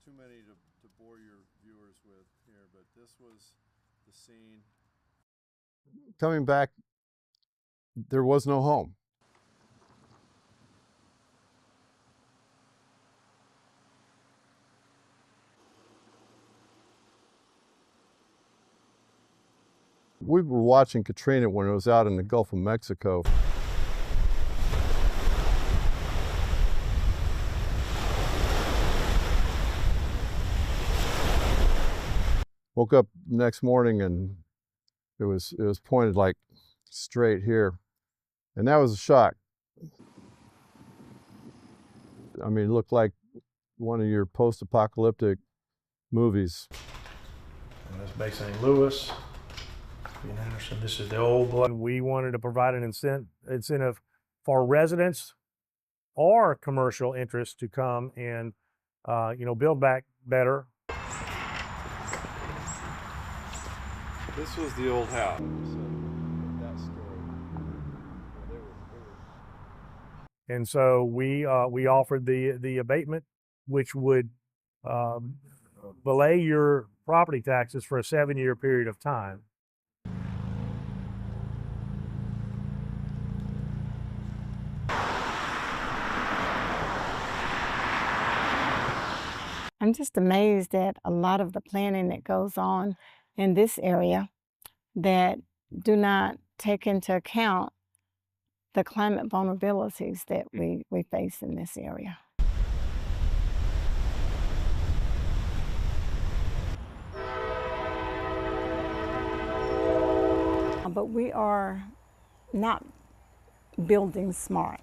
too many to bore your viewers with here, but this was the scene. Coming back, there was no home. We were watching Katrina when it was out in the Gulf of Mexico. Woke up next morning and it was pointed like straight here, and that was a shock. I mean, it looked like one of your post-apocalyptic movies. And that's Bay St. Louis. So this is the old blood. We wanted to provide an incentive for residents or commercial interests to come and build back better. This was the old house. And so we offered the abatement, which would belay your property taxes for a 7-year period of time. I'm just amazed at a lot of the planning that goes on in this area that do not take into account the climate vulnerabilities that we face in this area. But we are not building smart.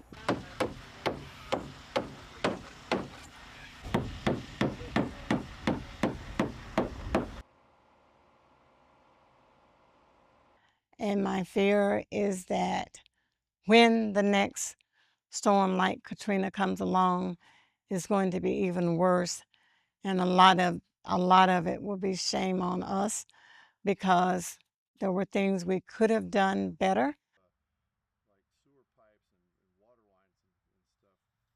And my fear is that when the next storm like Katrina comes along, it's going to be even worse. And a lot of it will be shame on us because there were things we could have done better. Like sewer pipes and water lines and stuff.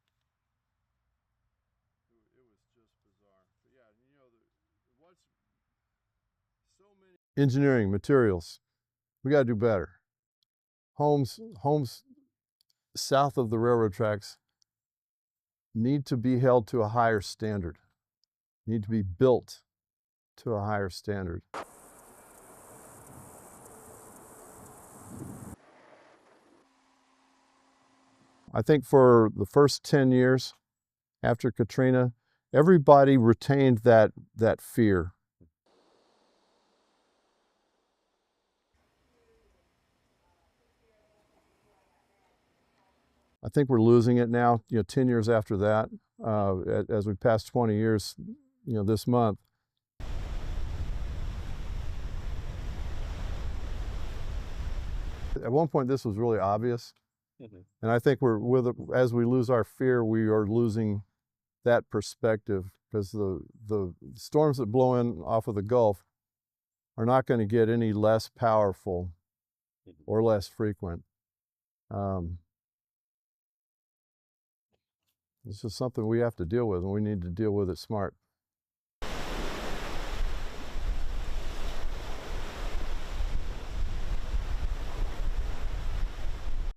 It was just bizarre. But yeah, what's so many engineering materials. We got to do better. Homes south of the railroad tracks need to be held to a higher standard, need to be built to a higher standard. I think for the first 10 years after Katrina, everybody retained that fear. I think we're losing it now, 10 years after that, as we pass 20 years, this month. At one point, this was really obvious. And I think as we lose our fear, we are losing that perspective, because the storms that blow in off of the Gulf are not going to get any less powerful or less frequent. It's just something we have to deal with, and we need to deal with it smart.